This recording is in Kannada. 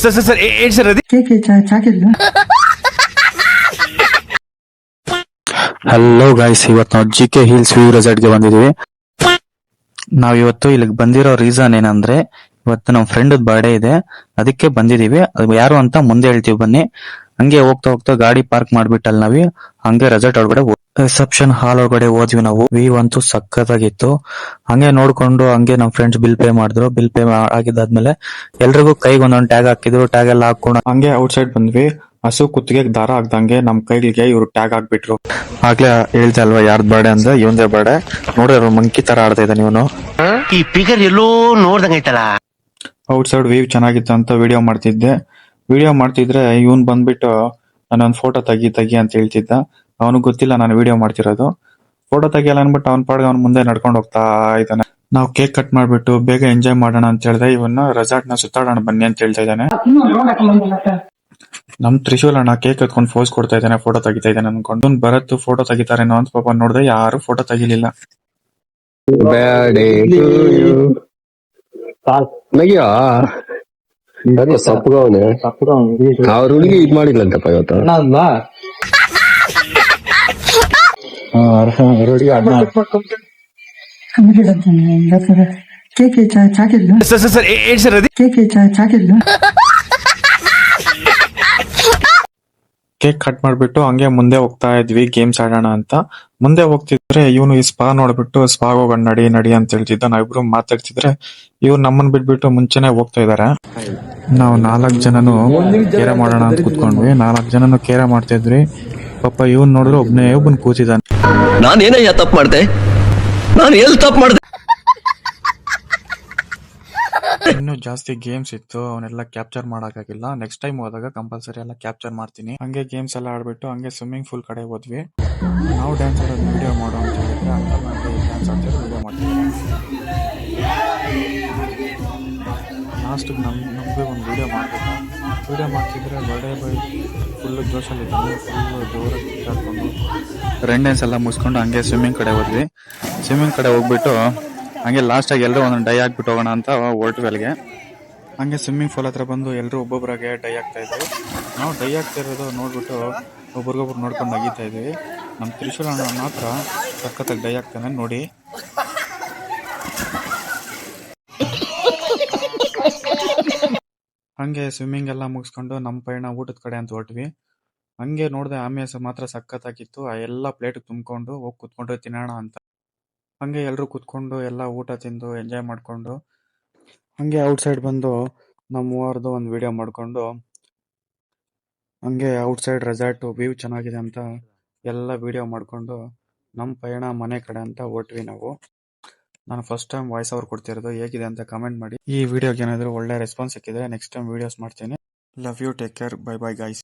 ಸರ್ ಏನ್ ಸರ್ ಅದು? ಹಲೋ ಗೈಸ್, ಇವತ್ತು ನಾವು GK ಹಿಲ್ಸ್ ವ್ಯೂ ರೆಸಾರ್ಟ್ ಗೆ ಬಂದಿದೀವಿ. ನಾವ್ ಇವತ್ತು ಇಲ್ಲಿಗೆ ಬಂದಿರೋ ರೀಸನ್ ಏನಂದ್ರೆ, ಇವತ್ತು ನಮ್ಮ ಫ್ರೆಂಡ್ ಬರ್ಡೇ ಇದೆ, ಅದಕ್ಕೆ ಬಂದಿದೀವಿ. ಅದು ಯಾರು ಅಂತ ಮುಂದೆ ಹೇಳ್ತೀವಿ ಬನ್ನಿ. ಹಂಗೆ ಹೋಗ್ತಾ ಹೋಗ್ತಾ ಗಾಡಿ ಪಾರ್ಕ್ ಮಾಡ್ಬಿಟ್ಟಲ್ಲಿ ನಾವಿ ಹಂಗೆ ರೆಸಾರ್ಟ್ ಒಳಗಡೆ ರಿಸೆಪ್ಷನ್ ಹಾಲ್ ಒಳಗಡೆ ಹೋದ್ವಿ ನಾವು. ವ್ಯೂ ಅಂತೂ ಸಖತ್ತಾಗಿತ್ತು. ಹಂಗೆ ನೋಡ್ಕೊಂಡು ಹಂಗೆ ನಮ್ಮ ಫ್ರೆಂಡ್ಸ್ ಬಿಲ್ ಪೇ ಮಾಡಿದ್ರು. ಬಿಲ್ ಪೇ ಆಗಿದ್ದಾದ್ಮೇಲೆ ಎಲ್ರಿಗೂ ಕೈಗೆ ಒಂದೊಂದು ಟ್ಯಾಗ್ ಹಾಕಿದ್ರು. ಟ್ಯಾಗ್ ಎಲ್ಲ ಹಾಕೊಂಡು ಹಂಗೆ ಔಟ್ ಸೈಡ್ ಬಂದ್ವಿ. ಹಸು ಕುತ್ತಿಗೆ ದಾರ ಹಾಕ್ದಂಗೆ ನಮ್ ಕೈಗಳಿಗೆ ಇವ್ರು ಟ್ಯಾಗ್ ಹಾಕ್ಬಿಟ್ರು. ಆಗ್ಲೇ ಹೇಳ್ತಾ ಅಲ್ವಾ ಯಾರ್ದ್ ಬರ್ಡೇ ಅಂದ್ರೆ ಇವಂದೇ ಬರ್ಡೇ. ನೋಡಿದ್ರು ಮಂಕಿ ತರ ಆಡ್ತಾ ಇದ್ದಾನೆ ಇವನು. ಈ ಫಿಗರ್ ಎಲ್ಲೋ ನೋಡ್ದಂಗೈತಲ್ಲ. ಔಟ್ ಸೈಡ್ ವ್ಯೂ ಚೆನ್ನಾಗಿತ್ತು ಅಂತ ವಿಡಿಯೋ ಮಾಡ್ತಿದ್ದೆ. ವಿಡಿಯೋ ಮಾಡ್ತಿದ್ರೆ ಇವನ್ ಬಂದ್ಬಿಟ್ಟು ನಾನೊಂದ್ ಫೋಟೋ ತೆಗಿ ಅಂತ ಹೇಳ್ತಿದ್ದ. ಅವನಿಗೆ ಗೊತ್ತಿಲ್ಲ ನಾನು ವಿಡಿಯೋ ಮಾಡ್ತಿರೋದು. ಫೋಟೋ ತೆಗಿಯಲ್ಲ ಅನ್ಬಿಟ್ಟು ಅವ್ನ ಪಾಡ್ಗೆ ಅವ್ನ ಮುಂದೆ ನಡ್ಕೊಂಡು ಹೋಗ್ತಾ ಇದ್ದಾನೆ. ನಾವು ಕೇಕ್ ಕಟ್ ಮಾಡ್ಬಿಟ್ಟು ಬೇಗ ಎಂಜಾಯ್ ಮಾಡೋಣ ಅಂತ ಹೇಳಿದೆ. ಇವನ್ನ ರೆಸಾರ್ಟ್ ನ ಸುತ್ತಾಡೋಣ ಬನ್ನಿ ಅಂತ ಹೇಳ್ತಾ ಇದ್ದಾನೆ. ನಮ್ ತ್ರಿಶೂಲ್ ಅಣ್ಣ ಕೇಕ್ ಎತ್ಕೊಂಡು ಫೋಸ್ ಕೊಡ್ತಾ ಇದ್ದಾನೆ, ಫೋಟೋ ತೆಗಿತಾ ಇದ್ದಾನೆ ಅನ್ಕೊಂಡು. ಭರತ್ ಫೋಟೋ ತೆಗಿತಾರೇನೋ ಅಂತ ಪಾಪ ನೋಡಿದ್ರೆ ಯಾರು ಫೋಟೋ ತೆಗಿಲಿಲ್ಲ. ಸಪ್ಪಗವನೆ ಅವ್ರ ಹುಡುಗಿ ಇದ್ ಮಾಡಿದ್ಲಂತಪ್ಪ ಇವತ್ತು. ಸರ್ ಏನ್ ಸರ್ ಅದು? ಕೇಕ್ ಕಟ್ ಮಾಡ್ಬಿಟ್ಟು ಹಂಗೆ ಮುಂದೆ ಹೋಗ್ತಾ ಇದ್ವಿ ಗೇಮ್ಸ್ ಆಡೋಣ ಅಂತ. ಮುಂದೆ ಹೋಗ್ತಿದ್ರೆ ಇವನು ಈ ಸ್ಪಾ ನೋಡ್ಬಿಟ್ಟು ಸ್ಪಾ ಹೋಗೋಣ ನಡಿ ಅಂತ ಹೇಳ್ತಿದ್ದ. ನಾವಿಬ್ರು ಮಾತಾಡ್ತಿದ್ರೆ ಇವ್ರು ನಮ್ಮನ್ ಬಿಟ್ಬಿಟ್ಟು ಮುಂಚೆನೆ ಹೋಗ್ತಾ ಇದಾರೆ. ನಾವು 4 ಜನನು ಕೇರ ಮಾಡೋಣ ಅಂತ ಕುತ್ಕೊಂಡ್ವಿ. 4 ಜನನು ಕೇರ ಮಾಡ್ತಿದ್ವಿ. ಪಾಪ ಇವನ್ ನೋಡಿದ್ರೆ ಒಬ್ಬನ್ ಕೂತಿದ್ದಾನೆ. ನಾನೇನಯ್ಯ ತಪ್ಪು ಮಾಡ್ದೆ? ನಾನು ಎಲ್ಲಿ ತಪ್ಪು ಮಾಡ್ದೆ? ಇನ್ನು ಜಾಸ್ತಿ ಗೇಮ್ಸ್ ಇತ್ತು, ಅವನ್ನೆಲ್ಲ ಕ್ಯಾಪ್ಚರ್ ಮಾಡಕ್ಕಾಗಿಲ್ಲ. ನೆಕ್ಸ್ಟ್ ಟೈಮ್ ಹೋದಾಗ ಕಂಪಲ್ಸರಿ ಎಲ್ಲ ಕ್ಯಾಪ್ಚರ್ ಮಾಡ್ತೀನಿ. ಹಂಗೆ ಗೇಮ್ಸ್ ಎಲ್ಲ ಆಡ್ಬಿಟ್ಟು ಹಂಗೆ ಸ್ವಿಮ್ಮಿಂಗ್ ಪೂಲ್ ಕಡೆ ಹೋದ್ವಿ. ನಾವು ಡ್ಯಾನ್ಸ್ ಆಡೋದು ವಿಡಿಯೋ ಮಾಡೋ ಅಂತ ಹೇಳಿದ್ರೆ ಅಂಕಲ್ ಡ್ಯಾನ್ಸ್ ಆಡ್ತಿರೋ ವಿಡಿಯೋ ಮಾಡ್ತಿದ್ದಾರೆ. ಲಾಸ್ಟ್ ನಮ್ಗೆ ಒಂದು ವಿಡಿಯೋ ಮಾಡ್ಬೇಕು. ವಿಡಿಯೋ ಮಾಡ್ತಿದ್ರೆ ಬರ್ಡೇ ಬೈ ಫುಲ್ಲು ಜೋಶಲ್ಲಿ ಇದ್ದಾನೆ. ಫುಲ್ಲು ಜೋರಾಗಿ ಕಿತ್ತಾಡ್ಕೊಂಡು ರನ್ ಡ್ಯಾನ್ಸ್ ಎಲ್ಲ ಮುಗಿಸ್ಕೊಂಡು ಹಂಗೆ ಸ್ವಿಮ್ಮಿಂಗ್ ಕಡೆ ಹೋದ್ವಿ. ಸ್ವಿಮ್ಮಿಂಗ್ ಕಡೆ ಹೋಗ್ಬಿಟ್ಟು ಹಂಗೆ ಲಾಸ್ಟ್ ಆಗಿ ಎಲ್ಲರೂ ಒಂದೊಂದು ಡೈ ಹಾಕ್ಬಿಟ್ಟು ಹೋಗೋಣ ಅಂತ ಹೊರಟ್ವೆಲ್ಗೆ. ಹಂಗೆ ಸ್ವಿಮ್ಮಿಂಗ್ ಪೂಲ್ ಹತ್ರ ಬಂದು ಎಲ್ಲರೂ ಒಬ್ಬೊಬ್ಬರಾಗೆ ಡೈ ಹಾಕ್ತಾ ಇದ್ವಿ. ನಾವು ಡೈ ಹಾಕ್ತಾ ಇರೋದು ನೋಡ್ಬಿಟ್ಟು ಒಬ್ರಿಗೊಬ್ರು ನೋಡ್ಕೊಂಡು ನಗೀತಾ ಇದ್ವಿ. ನಮ್ಮ ತ್ರಿಶೂಲ್ ಅಣ್ಣ ಮಾತ್ರ ಸಖತ್ತಾಗಿ ಡೈ ಹಾಕ್ತಾನೆ ನೋಡಿ. ಹಂಗೆ ಸ್ವಿಮ್ಮಿಂಗ್ ಎಲ್ಲ ಮುಗಿಸ್ಕೊಂಡು ನಮ್ಮ ಪಯಣ ಊಟದ ಕಡೆ ಅಂತ ಹೊರಟ್ವಿ. ಹಂಗೆ ನೋಡಿದೆ ಆಮೇಲೆ ಮಾತ್ರ ಸಖತ್ತಾಗಿತ್ತು. ಆ ಎಲ್ಲ ಪ್ಲೇಟ್ ತುಂಬಿಕೊಂಡು ಹೋಗಿ ಕುತ್ಕೊಂಡು ತಿನ್ನೋಣ ಅಂತ. ಹಂಗೆ ಎಲ್ಲರೂ ಕುತ್ಕೊಂಡು ಎಲ್ಲ ಊಟ ತಿಂದು ಎಂಜಾಯ್ ಮಾಡ್ಕೊಂಡು ಹಂಗೆ ಔಟ್ ಸೈಡ್ ಬಂದು ನಮ್ಮ ಮೂವರದು ಒಂದು ವಿಡಿಯೋ ಮಾಡ್ಕೊಂಡು ಹಂಗೆ ಔಟ್ ಸೈಡ್ ರೆಸಾರ್ಟ್ ವ್ಯೂ ಚೆನ್ನಾಗಿದೆ ಅಂತ ಎಲ್ಲ ವಿಡಿಯೋ ಮಾಡ್ಕೊಂಡು ನಮ್ಮ ಪಯಣ ಮನೆ ಕಡೆ ಅಂತ ಹೊರಟ್ವಿ ನಾವು. ನಾನು ಫಸ್ಟ್ ಟೈಮ್ ವಾಯ್ಸ್ ಓವರ್ ಕೊಡ್ತಿರೋದು, ಹೇಗಿದೆ ಅಂತ ಕಮೆಂಟ್ ಮಾಡಿ. ಈ ವಿಡಿಯೋಗೆ ಏನಾದರೂ ಒಳ್ಳೆ ರೆಸ್ಪಾನ್ಸ್ ಸಿಕ್ಕಿದ್ರೆ ನೆಕ್ಸ್ಟ್ ಟೈಮ್ ವಿಡಿಯೋಸ್ ಮಾಡ್ತೀನಿ. Love you, take care, bye bye guys.